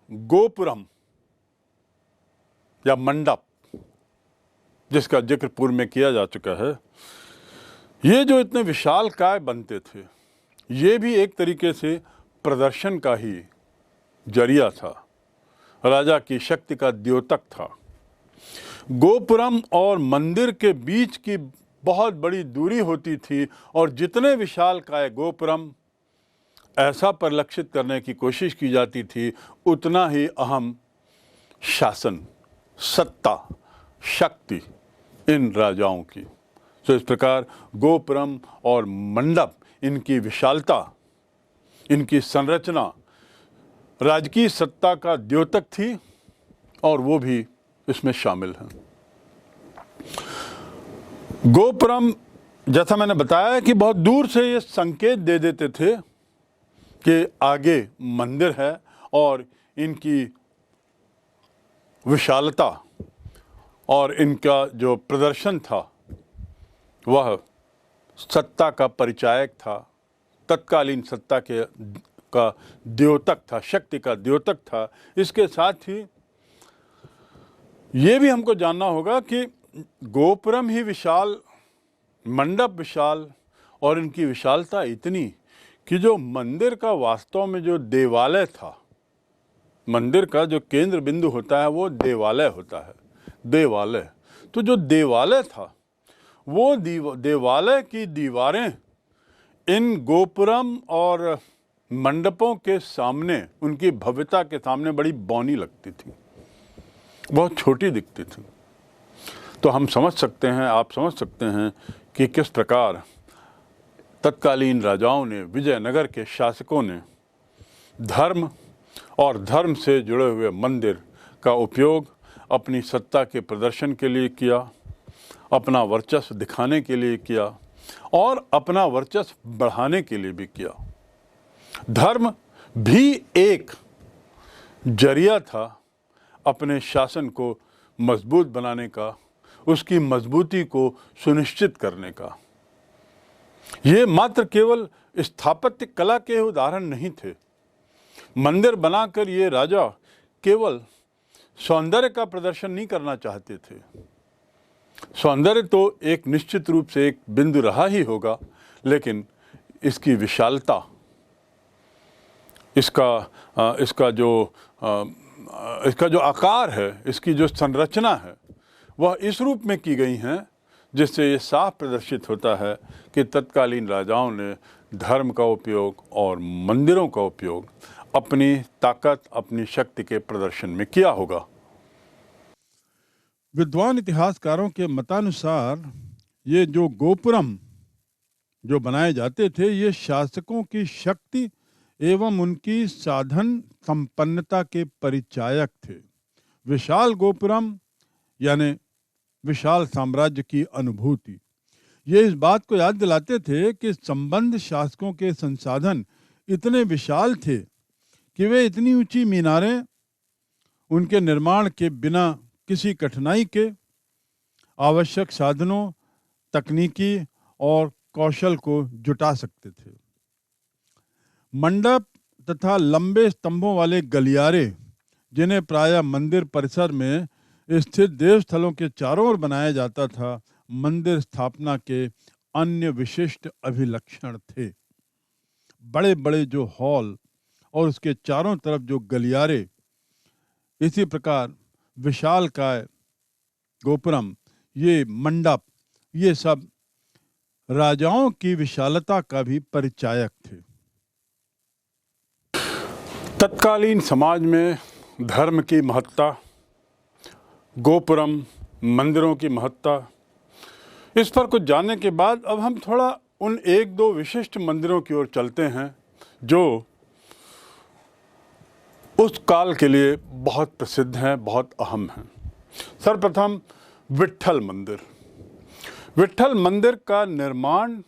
गोपुरम या मंडप, जिसका जिक्र पूर्व में किया जा चुका है, ये जो इतने विशालकाय बनते थे, ये भी एक तरीके से प्रदर्शन का ही जरिया था, राजा की शक्ति का द्योतक था। गोपुरम और मंदिर के बीच की बहुत बड़ी दूरी होती थी और जितने विशालकाय गोपुरम ऐसा परिलक्षित करने की कोशिश की जाती थी, उतना ही अहम शासन, सत्ता, शक्ति इन राजाओं की। तो इस प्रकार गोपुरम और मंडप, इनकी विशालता, इनकी संरचना राजकीय सत्ता का द्योतक थी और वो भी इसमें शामिल है। गोपुरम, जैसा मैंने बताया कि बहुत दूर से ये संकेत दे देते थे कि आगे मंदिर है और इनकी विशालता और इनका जो प्रदर्शन था वह सत्ता का परिचायक था, तत्कालीन सत्ता का द्योतक था, शक्ति का द्योतक था। इसके साथ ही ये भी हमको जानना होगा कि गोपुरम ही विशाल, मंडप विशाल और इनकी विशालता इतनी कि जो मंदिर का वास्तव में जो देवालय था, मंदिर का जो केंद्र बिंदु होता है वो देवालय होता है। देवालय, तो जो देवालय था वो देवालय की दीवारें इन गोपुरम और मंडपों के सामने, उनकी भव्यता के सामने बड़ी बौनी लगती थी, बहुत छोटी दिखती थी। तो हम समझ सकते हैं, आप समझ सकते हैं कि किस प्रकार तत्कालीन राजाओं ने, विजयनगर के शासकों ने धर्म और धर्म से जुड़े हुए मंदिर का उपयोग अपनी सत्ता के प्रदर्शन के लिए किया, अपना वर्चस्व दिखाने के लिए किया और अपना वर्चस्व बढ़ाने के लिए भी किया। धर्म भी एक जरिया था अपने शासन को मजबूत बनाने का, उसकी मजबूती को सुनिश्चित करने का। ये मात्र केवल स्थापत्य कला के उदाहरण नहीं थे। मंदिर बनाकर ये राजा केवल सौंदर्य का प्रदर्शन नहीं करना चाहते थे। सौंदर्य तो एक निश्चित रूप से एक बिंदु रहा ही होगा, लेकिन इसकी विशालता, इसका जो आकार है, इसकी जो संरचना है, वह इस रूप में की गई हैं जिससे ये साफ प्रदर्शित होता है कि तत्कालीन राजाओं ने धर्म का उपयोग और मंदिरों का उपयोग अपनी ताकत, अपनी शक्ति के प्रदर्शन में किया होगा। विद्वान इतिहासकारों के मतानुसार ये जो गोपुरम जो बनाए जाते थे, ये शासकों की शक्ति एवं उनकी साधन संपन्नता के परिचायक थे। विशाल गोपुरम यानी विशाल साम्राज्य की अनुभूति, ये इस बात को याद दिलाते थे कि संबंध शासकों के संसाधन इतने विशाल थे कि वे इतनी ऊंची मीनारें उनके निर्माण के बिना किसी कठिनाई के आवश्यक साधनों, तकनीकी और कौशल को जुटा सकते थे। मंडप तथा लंबे स्तंभों वाले गलियारे, जिन्हें प्रायः मंदिर परिसर में स्थित देवस्थलों के चारों ओर बनाया जाता था, मंदिर स्थापना के अन्य विशिष्ट अभिलक्षण थे। बड़े बड़े जो हॉल और उसके चारों तरफ जो गलियारे, इसी प्रकार विशालकाय गोपुरम, ये मंडप, ये सब राजाओं की विशालता का भी परिचायक थे। तत्कालीन समाज में धर्म की महत्ता, गोपुरम, मंदिरों की महत्ता, इस पर कुछ जानने के बाद अब हम थोड़ा उन एक दो विशिष्ट मंदिरों की ओर चलते हैं जो उस काल के लिए बहुत प्रसिद्ध हैं, बहुत अहम हैं। सर्वप्रथम विट्ठल मंदिर। विट्ठल मंदिर का निर्माण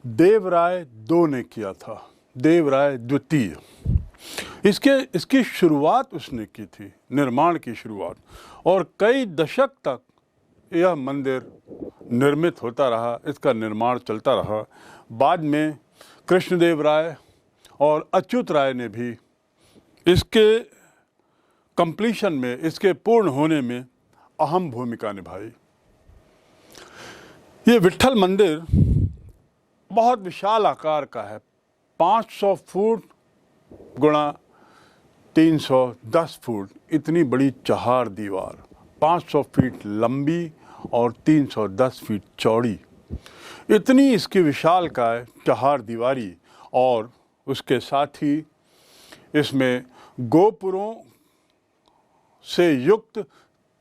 देवराय II ने किया था, देवराय द्वितीय। इसकी शुरुआत उसने की थी, निर्माण की शुरुआत, और कई दशक तक यह मंदिर निर्मित होता रहा, इसका निर्माण चलता रहा। बाद में कृष्णदेव राय और अच्युत राय ने भी इसके कंप्लीशन में, इसके पूर्ण होने में अहम भूमिका निभाई। ये विट्ठल मंदिर बहुत विशाल आकार का है, 500 फुट गुणा 310 फुट, इतनी बड़ी चहार दीवार, 500 फीट लंबी और 310 फीट चौड़ी, इतनी इसकी विशालकाय चहार दीवारी। और उसके साथ ही इसमें गोपुरों से युक्त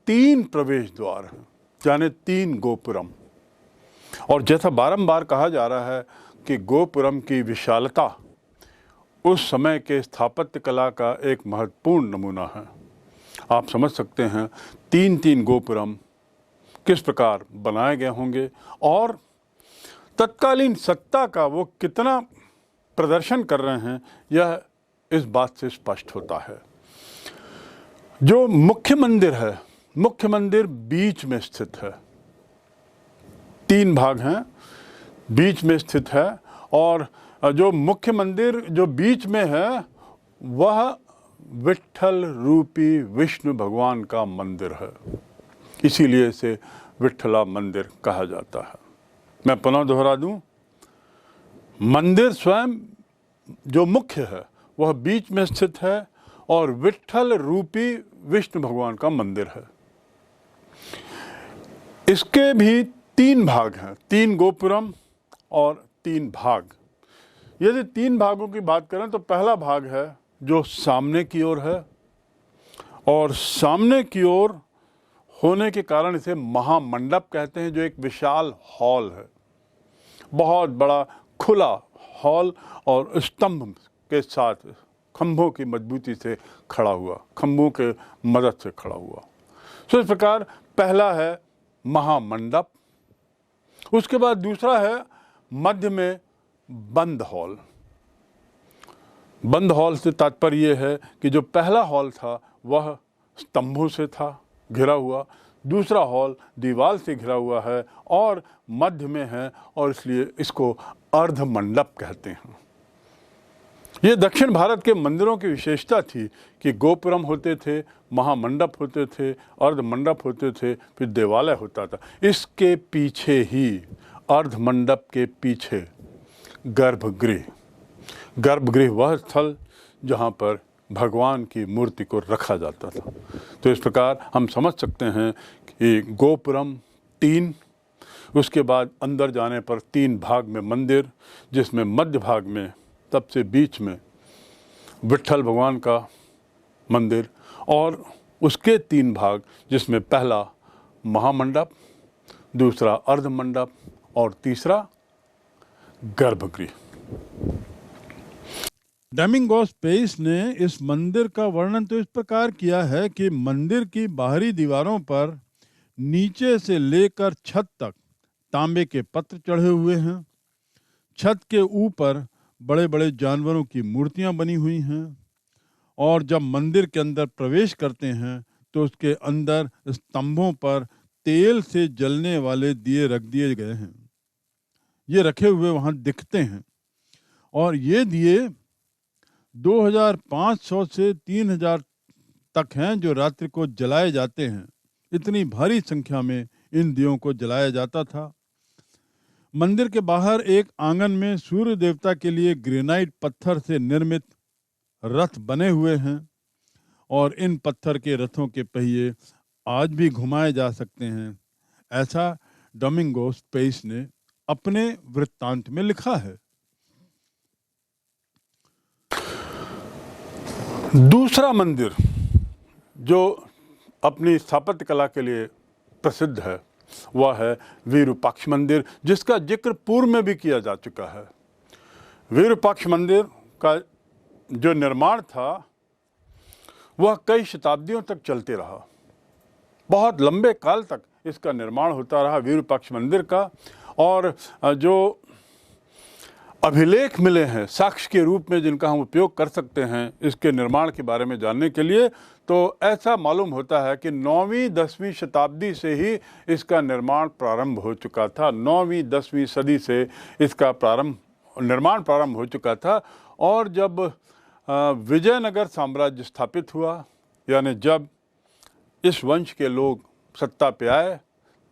3 प्रवेश द्वार हैं, यानी 3 गोपुरम। और जैसा बारंबार कहा जा रहा है कि गोपुरम की विशालता उस समय के स्थापत्य कला का एक महत्वपूर्ण नमूना है। आप समझ सकते हैं 3 गोपुरम किस प्रकार बनाए गए होंगे और तत्कालीन सत्ता का वो कितना प्रदर्शन कर रहे हैं, यह इस बात से स्पष्ट होता है। जो मुख्य मंदिर है, मुख्य मंदिर बीच में स्थित है, 3 भाग हैं, बीच में स्थित है। और जो मुख्य मंदिर जो बीच में है वह विट्ठल रूपी विष्णु भगवान का मंदिर है, इसीलिए इसे विट्ठला मंदिर कहा जाता है। मैं पुनः दोहरा दूं, मंदिर स्वयं जो मुख्य है वह बीच में स्थित है और विट्ठल रूपी विष्णु भगवान का मंदिर है। इसके भी 3 भाग हैं, 3 गोपुरम और 3 भाग। यदि 3 भागों की बात करें तो पहला भाग है जो सामने की ओर है, और सामने की ओर होने के कारण इसे महामंडप कहते हैं, जो एक विशाल हॉल है, बहुत बड़ा खुला हॉल और स्तंभ के साथ खंभों की मजबूती से खड़ा हुआ, खंभों के मदद से खड़ा हुआ। तो इस प्रकार पहला है महामंडप। उसके बाद दूसरा है मध्य में बंद हॉल। बंद हॉल से तात्पर्य यह है कि जो पहला हॉल था वह स्तंभों से था घिरा हुआ, दूसरा हॉल दीवार से घिरा हुआ है और मध्य में है, और इसलिए इसको अर्ध मंडप कहते हैं। ये दक्षिण भारत के मंदिरों की विशेषता थी कि गोपुरम होते थे, महामंडप होते थे, अर्ध मंडप होते थे, फिर देवालय होता था। इसके पीछे ही, अर्ध मंडप के पीछे गर्भगृह, गर्भगृह वह स्थल जहाँ पर भगवान की मूर्ति को रखा जाता था। तो इस प्रकार हम समझ सकते हैं कि गोपुरम 3, उसके बाद अंदर जाने पर 3 भाग में मंदिर, जिसमें मध्य भाग में सबसे बीच में विट्ठल भगवान का मंदिर, और उसके 3 भाग जिसमें पहला महामंडप, दूसरा अर्ध मंडप और तीसरा गर्भगृह। डोमिंगोस पेस ने इस मंदिर का वर्णन तो इस प्रकार किया है कि मंदिर की बाहरी दीवारों पर नीचे से लेकर छत तक तांबे के पत्र चढ़े हुए हैं। छत के ऊपर बड़े बड़े जानवरों की मूर्तियां बनी हुई हैं, और जब मंदिर के अंदर प्रवेश करते हैं तो उसके अंदर स्तंभों पर तेल से जलने वाले दिए रख दिए गए हैं। ये रखे हुए वहाँ दिखते हैं, और ये दिए 2500 से 3000 तक हैं जो रात्रि को जलाए जाते हैं। इतनी भारी संख्या में इन दियों को जलाया जाता था। मंदिर के बाहर एक आंगन में सूर्य देवता के लिए ग्रेनाइट पत्थर से निर्मित रथ बने हुए हैं, और इन पत्थर के रथों के पहिए आज भी घुमाए जा सकते हैं, ऐसा डोमिंगोस पेस ने अपने वृत्तांत में लिखा है। दूसरा मंदिर जो अपनी स्थापत्य कला के लिए प्रसिद्ध है वह है विरूपाक्ष मंदिर, जिसका जिक्र पूर्व में भी किया जा चुका है। विरूपाक्ष मंदिर का जो निर्माण था वह कई शताब्दियों तक चलते रहा, बहुत लंबे काल तक इसका निर्माण होता रहा विरूपाक्ष मंदिर का। और जो अभिलेख मिले हैं साक्ष्य के रूप में जिनका हम उपयोग कर सकते हैं इसके निर्माण के बारे में जानने के लिए, तो ऐसा मालूम होता है कि 9वीं 10वीं शताब्दी से ही इसका निर्माण प्रारंभ हो चुका था। 9वीं 10वीं सदी से इसका निर्माण प्रारंभ हो चुका था। और जब विजयनगर साम्राज्य स्थापित हुआ यानी जब इस वंश के लोग सत्ता पे आए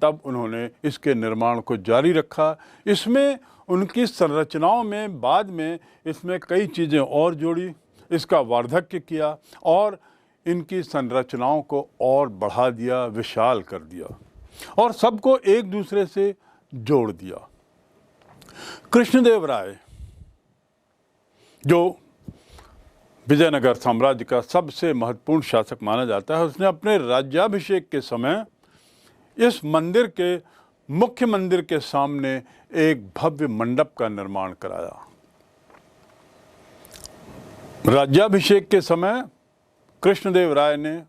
तब उन्होंने इसके निर्माण को जारी रखा। इसमें उनकी संरचनाओं में बाद में इसमें कई चीज़ें और जोड़ी, इसका वार्धक्य किया और इनकी संरचनाओं को और बढ़ा दिया, विशाल कर दिया और सबको एक दूसरे से जोड़ दिया। कृष्णदेव राय जो विजयनगर साम्राज्य का सबसे महत्वपूर्ण शासक माना जाता है, उसने अपने राज्याभिषेक के समय इस मंदिर के मुख्य मंदिर के सामने एक भव्य मंडप का निर्माण कराया। राज्याभिषेक के समय कृष्णदेव राय ने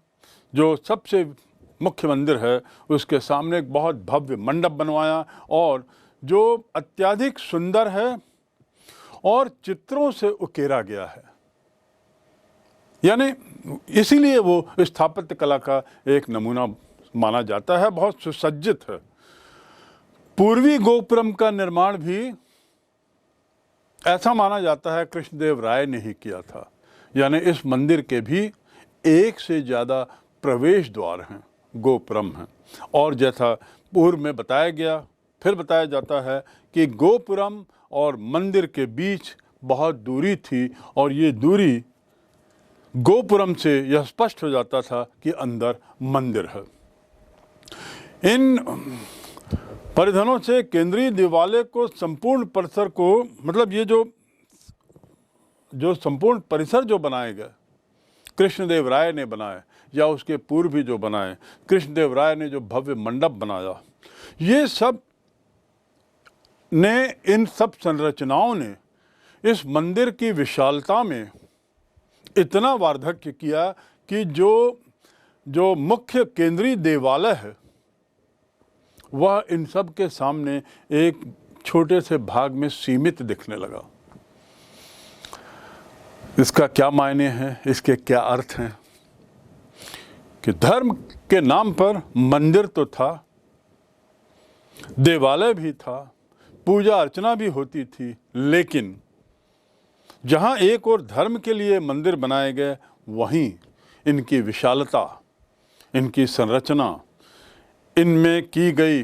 जो सबसे मुख्य मंदिर है उसके सामने एक बहुत भव्य मंडप बनवाया और जो अत्यधिक सुंदर है और चित्रों से उकेरा गया है, यानी इसीलिए वो स्थापत्य कला का एक नमूना माना जाता है, बहुत सुसज्जित है। पूर्वी गोपुरम का निर्माण भी ऐसा माना जाता है कृष्णदेव राय ने ही किया था, यानी इस मंदिर के भी एक से ज़्यादा प्रवेश द्वार हैं, गोपुरम हैं। और जैसा पूर्व में बताया गया, फिर बताया जाता है कि गोपुरम और मंदिर के बीच बहुत दूरी थी और ये दूरी गोपुरम से यह स्पष्ट हो जाता था कि अंदर मंदिर है। इन परिधनों से केंद्रीय दिवाले को संपूर्ण परिसर को, मतलब ये जो संपूर्ण परिसर जो बनाए गए कृष्णदेव राय ने बनाए या उसके पूर्व भी जो बनाए, कृष्णदेव राय ने जो भव्य मंडप बनाया, ये सब ने, इन सब संरचनाओं ने इस मंदिर की विशालता में इतना वार्धक्य किया कि जो मुख्य केंद्रीय देवालय है वह इन सब के सामने एक छोटे से भाग में सीमित दिखने लगा। इसका क्या मायने हैं, इसके क्या अर्थ हैं कि धर्म के नाम पर मंदिर तो था, देवालय भी था, पूजा अर्चना भी होती थी, लेकिन जहाँ एक और धर्म के लिए मंदिर बनाए गए वहीं इनकी विशालता, इनकी संरचना, इनमें की गई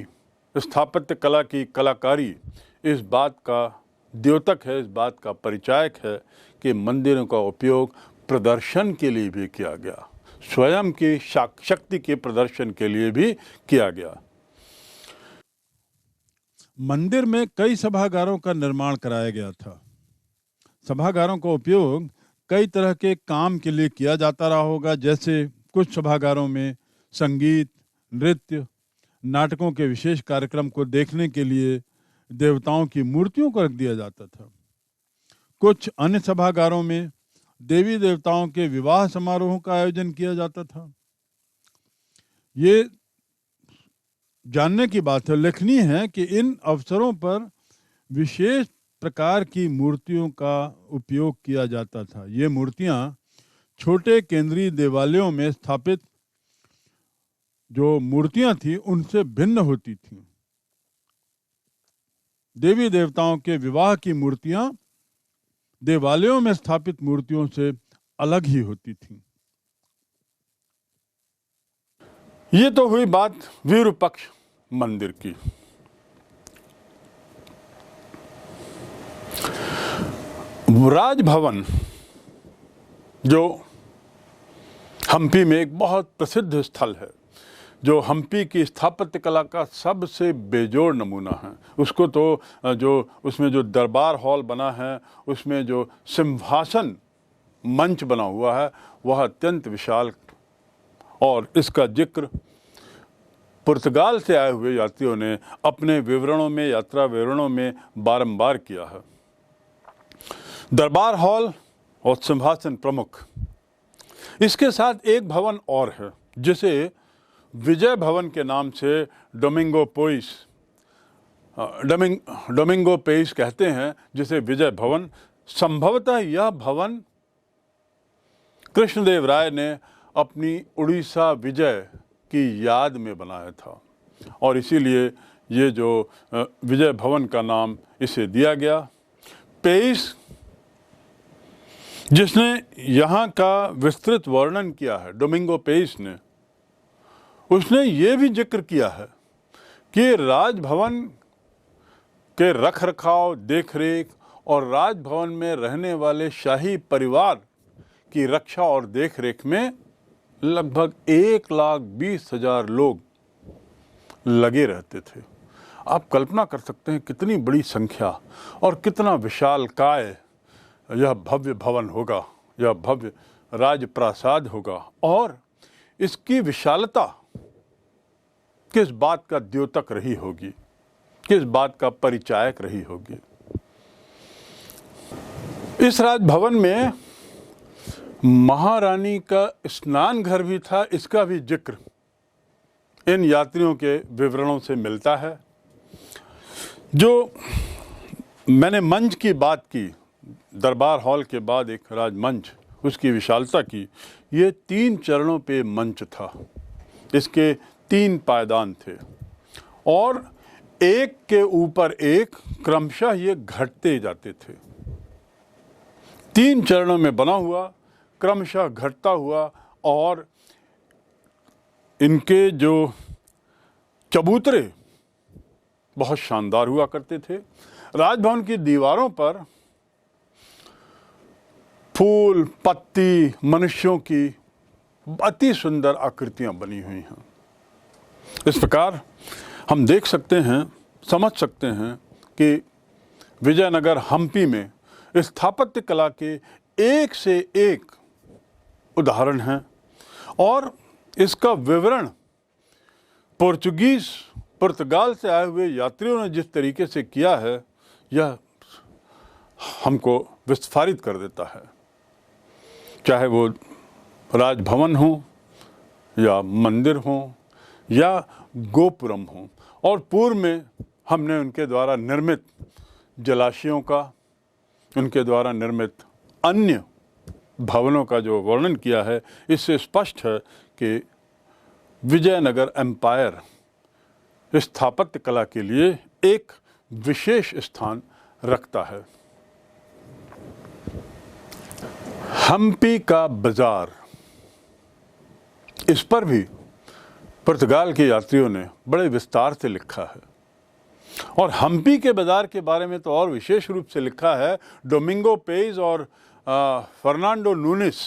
स्थापत्य कला की कलाकारी इस बात का द्योतक है, इस बात का परिचायक है कि मंदिरों का उपयोग प्रदर्शन के लिए भी किया गया, स्वयं की शक्ति के प्रदर्शन के लिए भी किया गया। मंदिर में कई सभागारों का निर्माण कराया गया था। सभागारों का उपयोग कई तरह के काम के लिए किया जाता रहा होगा, जैसे कुछ सभागारों में संगीत, नृत्य, नाटकों के विशेष कार्यक्रम को देखने के लिए देवताओं की मूर्तियों को रख दिया जाता था। कुछ अन्य सभागारों में देवी देवताओं के विवाह समारोहों का आयोजन किया जाता था। ये जानने की बात है, उल्लेखनीय है कि इन अवसरों पर विशेष प्रकार की मूर्तियों का उपयोग किया जाता था। ये मूर्तियां छोटे केंद्रीय देवालयों में स्थापित जो मूर्तियां थी उनसे भिन्न होती थीं। देवी देवताओं के विवाह की मूर्तियां देवालयों में स्थापित मूर्तियों से अलग ही होती थीं। ये तो हुई बात विरूपक्ष मंदिर की। राजभवन जो हम्पी में एक बहुत प्रसिद्ध स्थल है, जो हम्पी की स्थापत्य कला का सबसे बेजोड़ नमूना है, उसको तो जो उसमें जो दरबार हॉल बना है, उसमें जो सिंहासन मंच बना हुआ है वह अत्यंत विशाल, और इसका जिक्र पुर्तगाल से आए हुए यात्रियों ने अपने विवरणों में, यात्रा विवरणों में बारंबार किया है। दरबार हॉल और सिंहासन प्रमुख, इसके साथ एक भवन और है जिसे विजय भवन के नाम से डोमिंगो पेइस कहते हैं, जिसे विजय भवन। संभवतः यह भवन कृष्णदेव राय ने अपनी उड़ीसा विजय की याद में बनाया था और इसीलिए ये जो विजय भवन का नाम इसे दिया गया। पेइस जिसने यहाँ का विस्तृत वर्णन किया है, डोमिंगो पेस ने, उसने ये भी जिक्र किया है कि राजभवन के रख रखाव, देख रेख और राजभवन में रहने वाले शाही परिवार की रक्षा और देख रेख में लगभग 1,20,000 लोग लगे रहते थे। आप कल्पना कर सकते हैं कितनी बड़ी संख्या और कितना विशालकाय यह भव्य भवन होगा, यह भव्य राजप्रासाद होगा। और इसकी विशालता किस बात का द्योतक रही होगी, किस बात का परिचायक रही होगी। इस राजभवन में महारानी का स्नान घर भी था, इसका भी जिक्र इन यात्रियों के विवरणों से मिलता है। जो मैंने मंच की बात की, दरबार हॉल के बाद एक राजमंच, उसकी विशालता की, ये 3 चरणों पे मंच था। इसके 3 पायदान थे और एक के ऊपर एक क्रमशः ये घटते जाते थे। 3 चरणों में बना हुआ, क्रमशः घटता हुआ, और इनके जो चबूतरे बहुत शानदार हुआ करते थे। राजभवन की दीवारों पर फूल, पत्ती, मनुष्यों की अति सुंदर आकृतियां बनी हुई हैं। इस प्रकार हम देख सकते हैं, समझ सकते हैं कि विजयनगर हम्पी में स्थापत्य कला के एक से एक उदाहरण हैं और इसका विवरण पुर्तगाल से आए हुए यात्रियों ने जिस तरीके से किया है, यह हमको विस्फारित कर देता है। चाहे वो राजभवन हो या मंदिर हो या गोपुरम हो, और पूर्व में हमने उनके द्वारा निर्मित जलाशयों का, उनके द्वारा निर्मित अन्य भवनों का जो वर्णन किया है, इससे स्पष्ट है कि विजयनगर एम्पायर स्थापत्य कला के लिए एक विशेष स्थान रखता है। हम्पी का बाजार, इस पर भी पुर्तगाल के यात्रियों ने बड़े विस्तार से लिखा है और हम्पी के बाजार के बारे में तो और विशेष रूप से लिखा है। डोमिंगो पेज और फर्नांडो नूनिस,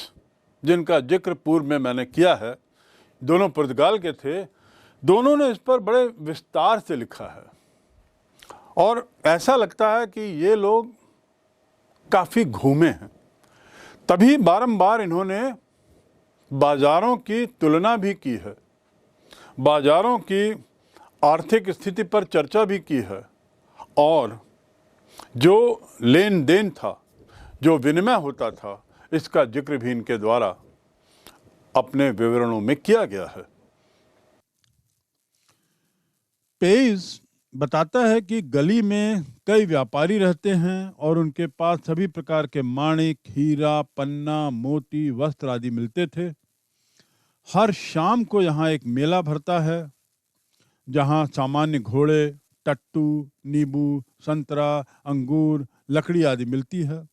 जिनका जिक्र पूर्व में मैंने किया है, दोनों पुर्तगाल के थे, दोनों ने इस पर बड़े विस्तार से लिखा है और ऐसा लगता है कि ये लोग काफ़ी घूमे हैं। तभी बारंबार इन्होंने बाज़ारों की तुलना भी की है, बाज़ारों की आर्थिक स्थिति पर चर्चा भी की है और जो लेन देन था, जो विनिमय होता था, इसका जिक्र भी इनके द्वारा अपने विवरणों में किया गया है। पेज बताता है कि गली में कई व्यापारी रहते हैं और उनके पास सभी प्रकार के माणिक, हीरा, पन्ना, मोती, वस्त्र आदि मिलते थे। हर शाम को यहाँ एक मेला भरता है जहाँ सामान्य घोड़े, टट्टू, नींबू, संतरा, अंगूर, लकड़ी आदि मिलती है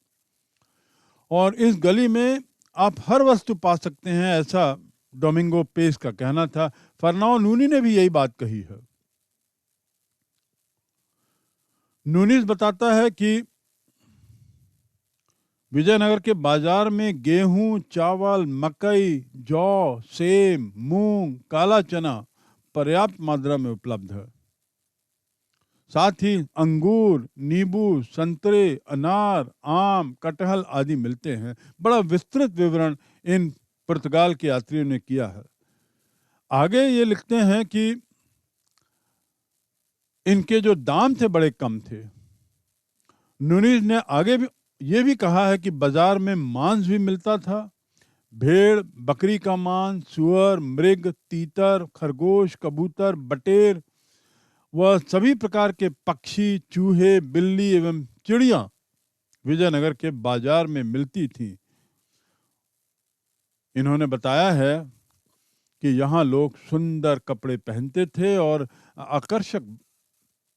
और इस गली में आप हर वस्तु पा सकते हैं, ऐसा डोमिंगो पेस का कहना था। फर्नांडो नूनी ने भी यही बात कही है। नूनिस बताता है कि विजयनगर के बाजार में गेहूं, चावल, मकई, जौ, सेम, मूंग, काला चना पर्याप्त मात्रा में उपलब्ध है। साथ ही अंगूर, नींबू, संतरे, अनार, आम, कटहल आदि मिलते हैं। बड़ा विस्तृत विवरण इन पुर्तगाल के यात्रियों ने किया है। आगे ये लिखते हैं कि इनके जो दाम थे बड़े कम थे। नूनिस ने आगे भी ये भी कहा है कि बाजार में मांस भी मिलता था। भेड़, बकरी का मांस, सुअर, मृग, तीतर, खरगोश, कबूतर, बटेर वह सभी प्रकार के पक्षी, चूहे, बिल्ली एवं चिड़ियां विजयनगर के बाजार में मिलती थी। इन्होंने बताया है कि यहाँ लोग सुंदर कपड़े पहनते थे और आकर्षक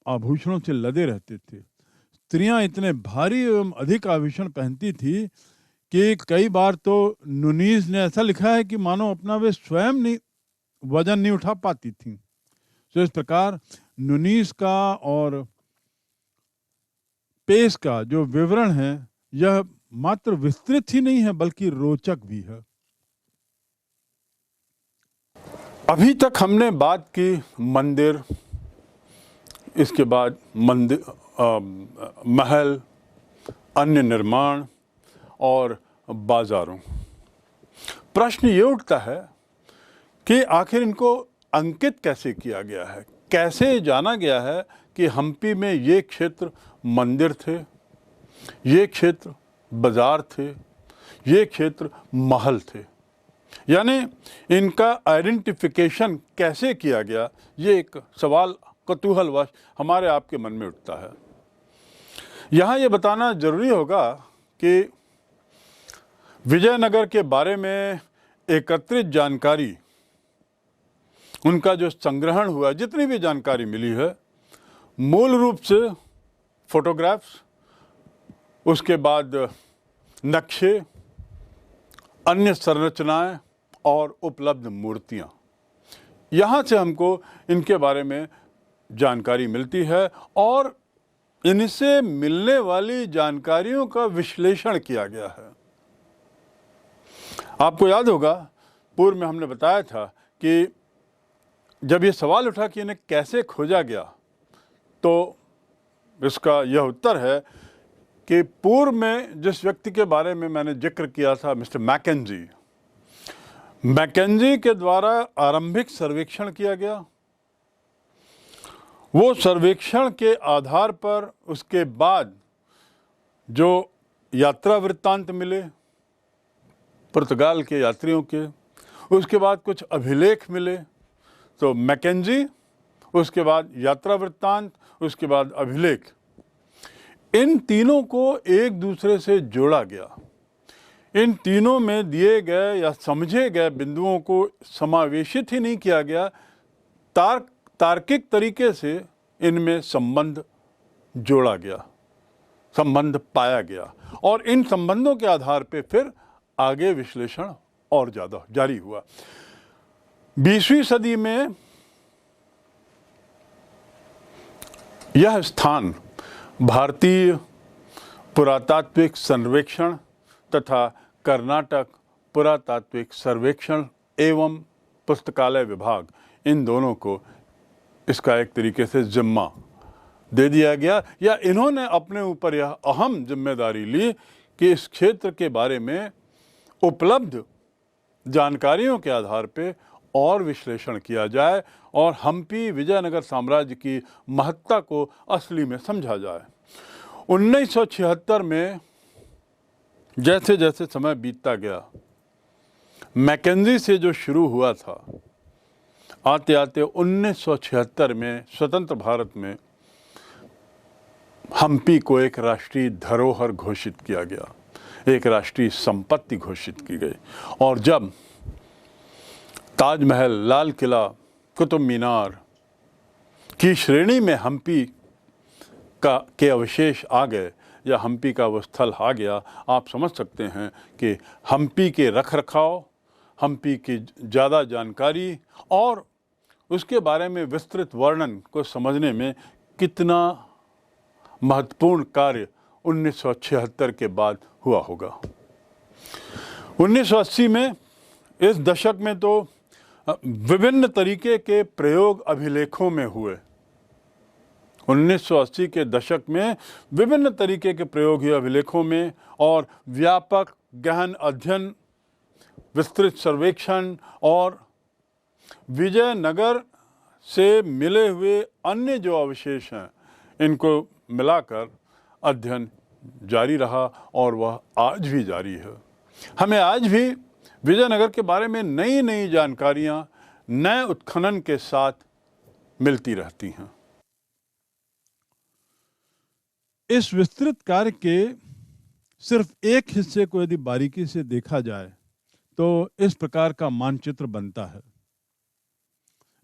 आभूषणों से लदे रहते थे। स्त्रियां इतने भारी एवं अधिक आभूषण पहनती थी कि कई बार तो नुनीज ने ऐसा लिखा है कि मानो अपना वे स्वयं नहीं वजन नहीं उठा पाती थी। तो इस प्रकार नुनीज का और पेश का जो विवरण है यह मात्र विस्तृत ही नहीं है बल्कि रोचक भी है। अभी तक हमने बात की मंदिर, इसके बाद मंदिर, महल, अन्य निर्माण और बाजारों। प्रश्न ये उठता है कि आखिर इनको अंकित कैसे किया गया है, कैसे जाना गया है कि हम्पी में ये क्षेत्र मंदिर थे, ये क्षेत्र बाजार थे, ये क्षेत्र महल थे। यानी इनका आइडेंटिफिकेशन कैसे किया गया, ये एक सवाल कौतूहलवश हमारे आपके मन में उठता है। यहाँ ये बताना जरूरी होगा कि विजयनगर के बारे में एकत्रित जानकारी, उनका जो संग्रहण हुआ, जितनी भी जानकारी मिली है, मूल रूप से फोटोग्राफ्स, उसके बाद नक्शे, अन्य संरचनाएं और उपलब्ध मूर्तियां, यहाँ से हमको इनके बारे में जानकारी मिलती है और इनसे मिलने वाली जानकारियों का विश्लेषण किया गया है। आपको याद होगा पूर्व में हमने बताया था कि जब ये सवाल उठा कि इन्हें कैसे खोजा गया, तो इसका यह उत्तर है कि पूर्व में जिस व्यक्ति के बारे में मैंने जिक्र किया था, मिस्टर मैकेंजी के द्वारा आरंभिक सर्वेक्षण किया गया। वो सर्वेक्षण के आधार पर उसके बाद जो यात्रा वृत्तांत मिले पुर्तगाल के यात्रियों के, उसके बाद कुछ अभिलेख मिले, तो मैकेंजी, उसके बाद यात्रा वृत्तांत, उसके बाद अभिलेख, इन तीनों को एक दूसरे से जोड़ा गया। इन तीनों में दिए गए या समझे गए बिंदुओं को समावेशित ही नहीं किया गया, तार्किक तरीके से इनमें संबंध जोड़ा गया, संबंध पाया गया और इन संबंधों के आधार पे फिर आगे विश्लेषण और ज़्यादा जारी हुआ। 20वीं सदी में यह स्थान भारतीय पुरातात्विक सर्वेक्षण तथा कर्नाटक पुरातात्विक सर्वेक्षण एवं पुस्तकालय विभाग, इन दोनों को इसका एक तरीके से जिम्मा दे दिया गया, या इन्होंने अपने ऊपर यह अहम जिम्मेदारी ली कि इस क्षेत्र के बारे में उपलब्ध जानकारियों के आधार पे और विश्लेषण किया जाए और हम्पी विजयनगर साम्राज्य की महत्ता को असली में समझा जाए। 1976 में जैसे जैसे समय बीतता गया, मैकेंजी से जो शुरू हुआ था, आते आते 1976 में स्वतंत्र भारत में हम्पी को एक राष्ट्रीय धरोहर घोषित किया गया, एक राष्ट्रीय संपत्ति घोषित की गई। और जब ताजमहल, लाल किला, कुतुब मीनार की श्रेणी में हम्पी के अवशेष आ गए या हम्पी का वो स्थल आ गया, आप समझ सकते हैं कि हम्पी के रखरखाव, हम्पी की ज़्यादा जानकारी और उसके बारे में विस्तृत वर्णन को समझने में कितना महत्वपूर्ण कार्य 1976 के बाद हुआ होगा। 1980 में, इस दशक में तो विभिन्न तरीके के प्रयोग अभिलेखों में हुए। 1980 के दशक में विभिन्न तरीके के प्रयोग हुए अभिलेखों में और व्यापक गहन अध्ययन, विस्तृत सर्वेक्षण और विजयनगर से मिले हुए अन्य जो अवशेष हैं, इनको मिलाकर अध्ययन जारी रहा और वह आज भी जारी है। हमें आज भी विजयनगर के बारे में नई नई जानकारियां नए उत्खनन के साथ मिलती रहती हैं। इस विस्तृत कार्य के सिर्फ एक हिस्से को यदि बारीकी से देखा जाए तो इस प्रकार का मानचित्र बनता है।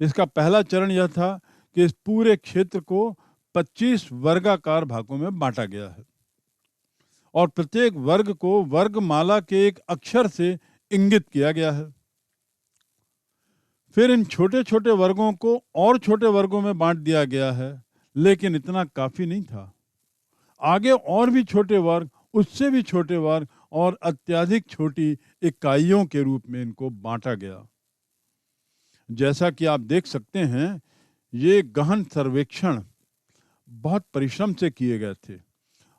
इसका पहला चरण यह था कि इस पूरे क्षेत्र को 25 वर्गाकार भागों में बांटा गया है और प्रत्येक वर्ग को वर्गमाला के एक अक्षर से इंगित किया गया है। फिर इन छोटे छोटे वर्गों को और छोटे वर्गों में बांट दिया गया है, लेकिन इतना काफी नहीं था। आगे और भी छोटे वर्ग, उससे भी छोटे वर्ग और अत्यधिक छोटी इकाइयों के रूप में इनको बांटा गया। जैसा कि आप देख सकते हैं, ये गहन सर्वेक्षण बहुत परिश्रम से किए गए थे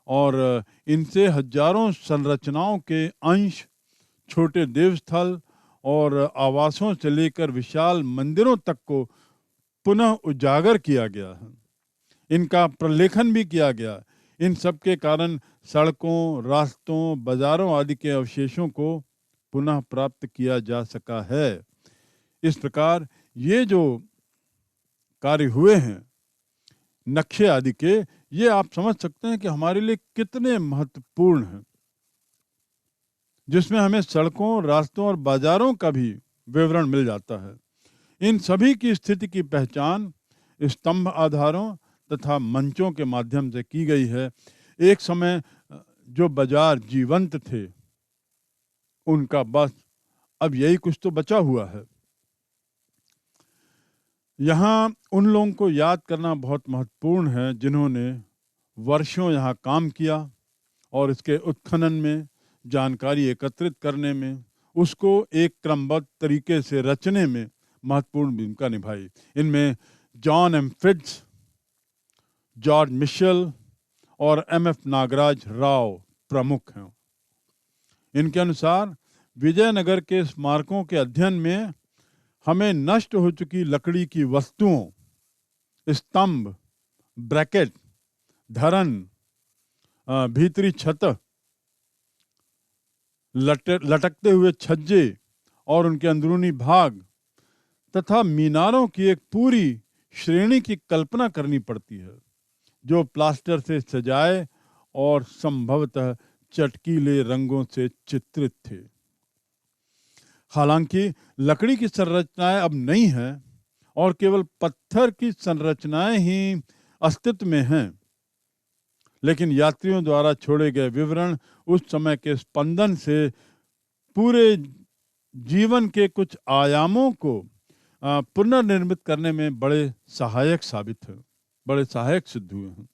और इनसे हजारों संरचनाओं के अंश, छोटे देवस्थल और आवासों से लेकर विशाल मंदिरों तक को पुनः उजागर किया गया है। इनका प्रलेखन भी किया गया। इन सब के कारण सड़कों, रास्तों, बाजारों आदि के अवशेषों को पुनः प्राप्त किया जा सका है। इस प्रकार ये जो कार्य हुए हैं नक्शे आदि के, ये आप समझ सकते हैं कि हमारे लिए कितने महत्वपूर्ण हैं, जिसमें हमें सड़कों, रास्तों और बाजारों का भी विवरण मिल जाता है। इन सभी की स्थिति की पहचान स्तंभ आधारों तथा मंचों के माध्यम से की गई है। एक समय जो बाजार जीवंत थे, उनका बस अब यही कुछ तो बचा हुआ है। यहाँ उन लोगों को याद करना बहुत महत्वपूर्ण है जिन्होंने वर्षों यहाँ काम किया और इसके उत्खनन में, जानकारी एकत्रित करने में, उसको एक क्रमबद्ध तरीके से रचने में महत्वपूर्ण भूमिका निभाई। इनमें John M Fitz, George Mitchell और एम.एफ. नागराज राव प्रमुख हैं। इनके अनुसार विजयनगर के स्मारकों के अध्ययन में हमें नष्ट हो चुकी लकड़ी की वस्तुओं, स्तंभ, ब्रैकेट, धरन, भीतरी छत, लटकते हुए छज्जे और उनके अंदरूनी भाग तथा मीनारों की एक पूरी श्रेणी की कल्पना करनी पड़ती है, जो प्लास्टर से सजाए और संभवतः चटकीले रंगों से चित्रित थे। हालांकि लकड़ी की संरचनाएं अब नहीं हैं और केवल पत्थर की संरचनाएं ही अस्तित्व में हैं, लेकिन यात्रियों द्वारा छोड़े गए विवरण उस समय के स्पंदन से पूरे जीवन के कुछ आयामों को पुनर्निर्मित करने में बड़े सहायक सिद्ध हुए हैं।